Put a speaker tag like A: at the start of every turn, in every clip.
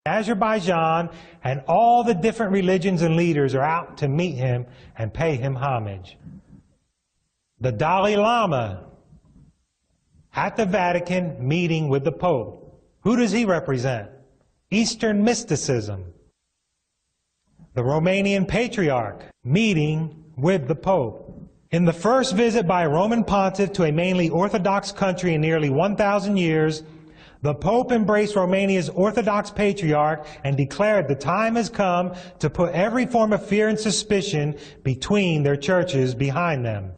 A: Azerbaijan, and all the different religions and leaders are out to meet him and pay him homage. The Dalai Lama at the Vatican meeting with the Pope. Who does he represent? Eastern mysticism. The Romanian Patriarch meeting with the Pope. In the first visit by a Roman pontiff to a mainly Orthodox country in nearly 1,000 years, the Pope embraced Romania's Orthodox Patriarch and declared the time has come to put every form of fear and suspicion between their churches behind them.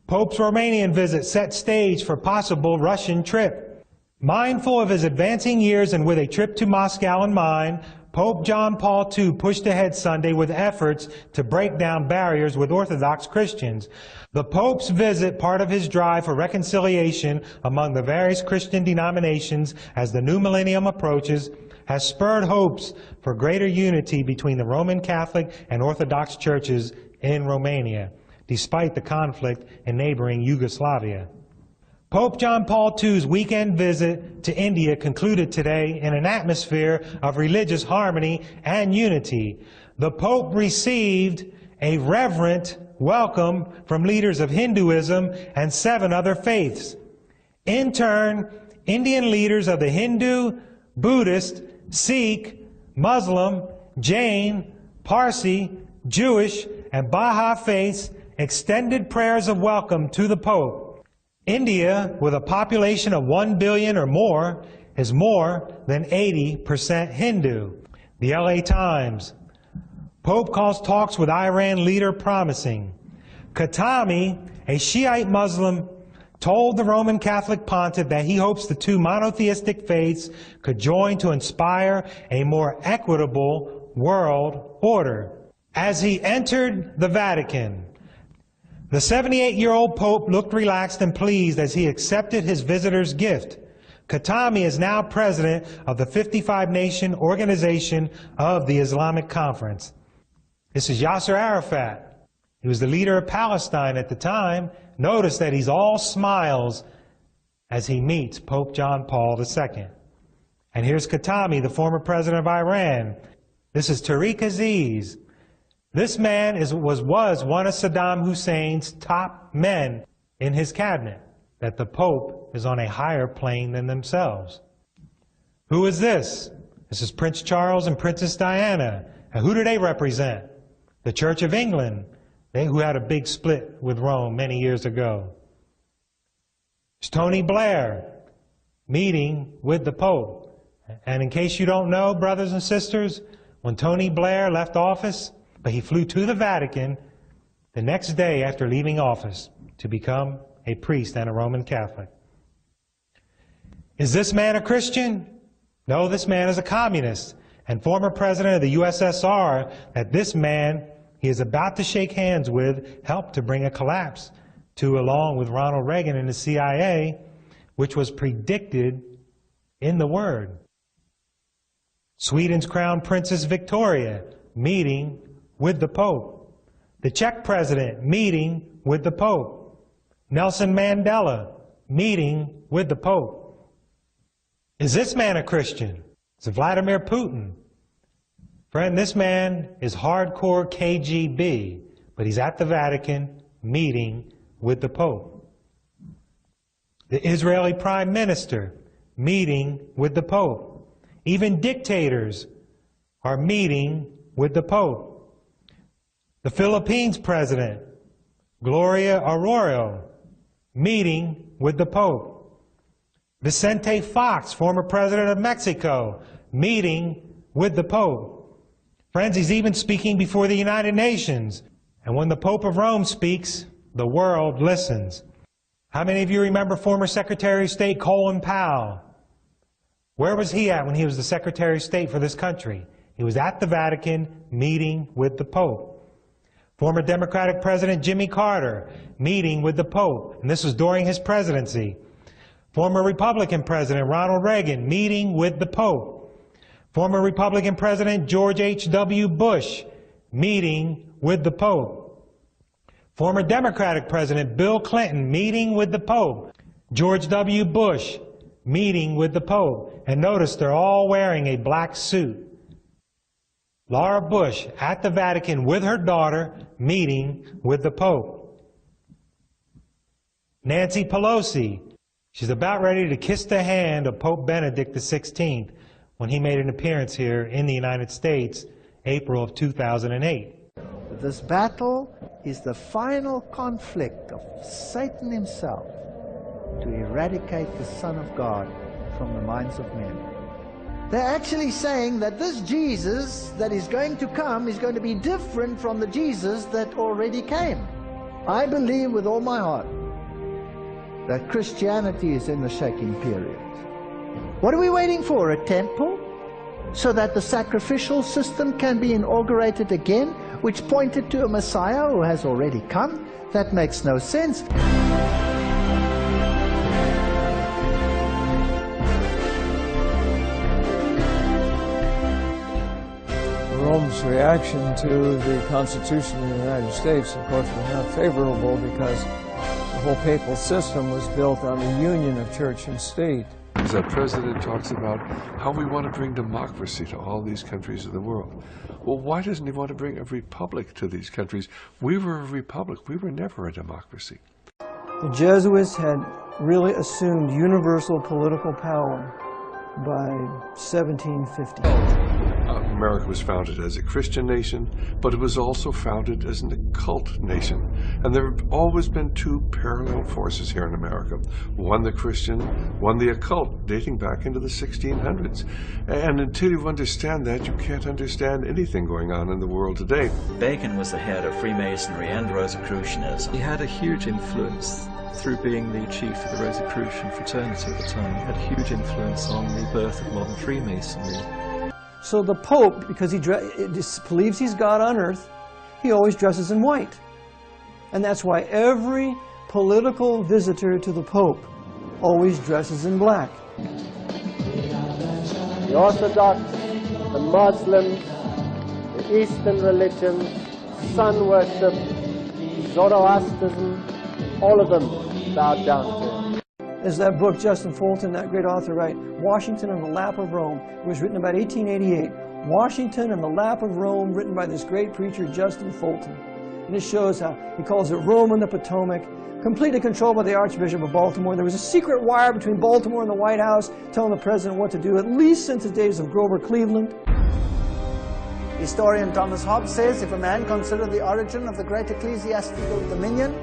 A: Pope's Romanian visit set stage for possible Russian trip. Mindful of his advancing years and with a trip to Moscow in mind, Pope John Paul II pushed ahead Sunday with efforts to break down barriers with Orthodox Christians. The Pope's visit, part of his drive for reconciliation among the various Christian denominations as the new millennium approaches, has spurred hopes for greater unity between the Roman Catholic and Orthodox churches in Romania, despite the conflict in neighboring Yugoslavia. Pope John Paul II's weekend visit to India concluded today in an atmosphere of religious harmony and unity. The Pope received a reverent welcome from leaders of Hinduism and 7 other faiths. In turn, Indian leaders of the Hindu, Buddhist, Sikh, Muslim, Jain, Parsi, Jewish, and Baha'i faiths extended prayers of welcome to the Pope. India, with a population of 1 billion or more, is more than 80% Hindu. The LA Times. Pope calls talks with Iran leader promising. Khatami, a Shiite Muslim, told the Roman Catholic pontiff that he hopes the 2 monotheistic faiths could join to inspire a more equitable world order. As he entered the Vatican, the 78-year-old Pope looked relaxed and pleased as he accepted his visitor's gift. Khatami is now president of the 55-nation organization of the Islamic Conference. This is Yasser Arafat. He was the leader of Palestine at the time. Notice that he's all smiles as he meets Pope John Paul II. And here's Khatami, the former president of Iran. This is Tariq Aziz. This man was one of Saddam Hussein's top men in his cabinet, that the Pope is on a higher plane than themselves. Who is this? This is Prince Charles and Princess Diana. And who do they represent? The Church of England, who had a big split with Rome many years ago. It's Tony Blair meeting with the Pope. And in case you don't know, brothers and sisters, when Tony Blair left office, but he flew to the Vatican the next day after leaving office to become a priest and a Roman Catholic. Is this man a Christian? No, this man is a communist and former president of the USSR. That this man he is about to shake hands with helped to bring a collapse to, along with Ronald Reagan and the CIA, which was predicted in the Word. Sweden's Crown Princess Victoria meeting with the Pope. The Czech president meeting with the Pope. Nelson Mandela meeting with the Pope. Is this man a Christian? It's Vladimir Putin. Friend, this man is hardcore KGB, but he's at the Vatican meeting with the Pope. The Israeli Prime Minister meeting with the Pope. Even dictators are meeting with the Pope. The Philippines President, Gloria Arroyo, meeting with the Pope. Vicente Fox, former President of Mexico, meeting with the Pope. Friends, he's even speaking before the United Nations. And when the Pope of Rome speaks, the world listens. How many of you remember former Secretary of State Colin Powell? Where was he at when he was the Secretary of State for this country? He was at the Vatican meeting with the Pope. Former Democratic President Jimmy Carter meeting with the Pope, and this was during his presidency. Former Republican President Ronald Reagan meeting with the Pope. Former Republican President George H.W. Bush meeting with the Pope. Former Democratic President Bill Clinton meeting with the Pope. George W. Bush meeting with the Pope. And notice they're all wearing a black suit. Laura Bush at the Vatican with her daughter meeting with the Pope. Nancy Pelosi, she's about ready to kiss the hand of Pope Benedict XVI when he made an appearance here in the United States, April of 2008.
B: This battle is the final conflict of Satan himself to eradicate the Son of God from the minds of men. They're actually saying that this Jesus that is going to come is going to be different from the Jesus that already came. I believe with all my heart that Christianity is in the shaking period. What are we waiting for? A temple? So that the sacrificial system can be inaugurated again, which pointed to a Messiah who has already come? That makes no sense.
C: Rome's reaction to the Constitution of the United States, of course, was not favorable because the whole papal system was built on the union of church and state.
D: As our president talks about how we want to bring democracy to all these countries of the world. Well, why doesn't he want to bring a republic to these countries? We were a republic. We were never a democracy.
C: The Jesuits had really assumed universal political power by 1750.
D: America was founded as a Christian nation, but it was also founded as an occult nation. And there have always been two parallel forces here in America. One the Christian, one the occult, dating back into the 1600s. And until you understand that, you can't understand anything going on in the world today.
E: Bacon was the head of Freemasonry and Rosicrucianism. He had a huge influence through being the chief of the Rosicrucian fraternity at the time. He had a huge influence on the birth of modern Freemasonry.
C: So the Pope, because he believes he's God on earth, he always dresses in white. And that's why every political visitor to the Pope always dresses in black.
F: The Orthodox, the Muslims, the Eastern religions, sun worship, Zoroastrianism, all of them bowed down to him.
C: There's that book, Justin Fulton, that great author, right? Washington in the Lap of Rome. It was written about 1888. Washington in the Lap of Rome, written by this great preacher, Justin Fulton. And it shows how he calls it Rome on the Potomac, completely controlled by the Archbishop of Baltimore. There was a secret wire between Baltimore and the White House telling the president what to do, at least since the days of Grover Cleveland.
B: Historian Thomas Hobbes says, if a man consider the origin of the great ecclesiastical dominion,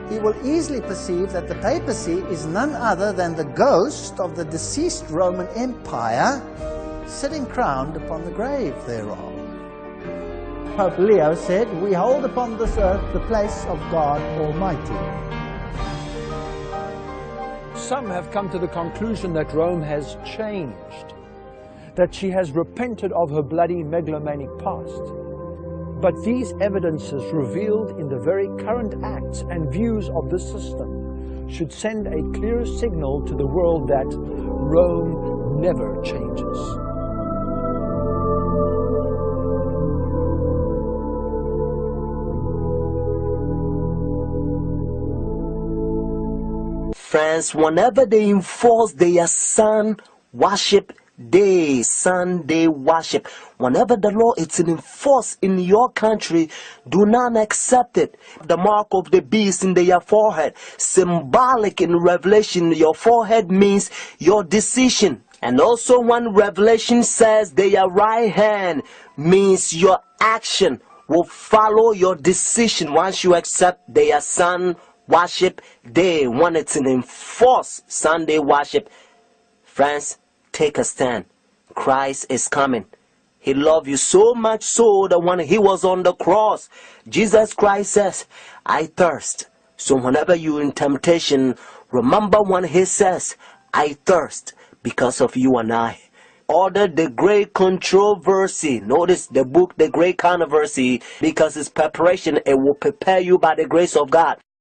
B: he will easily perceive that the papacy is none other than the ghost of the deceased Roman Empire sitting crowned upon the grave thereof. Pope Leo said, we hold upon this earth the place of God Almighty.
G: Some have come to the conclusion that Rome has changed, that she has repented of her bloody megalomaniac past. But these evidences revealed in the very current acts and views of this system should send a clear signal to the world that Rome never changes.
H: Friends, whenever they enforce their sun worship day, Sunday worship, whenever the law is enforced in your country, do not accept it. The mark of the beast in their forehead, symbolic in Revelation, your forehead means your decision. And also when Revelation says their right hand means your action will follow your decision once you accept their sun worship day, when it's an enforced Sunday worship. Friends, take a stand. Christ is coming. He loved you so much so that when he was on the cross, Jesus Christ says, I thirst. So whenever you're in temptation, remember when he says, I thirst because of you and I. Order the Great Controversy. Notice the book, The Great Controversy, because it's preparation. It will prepare you by the grace of God.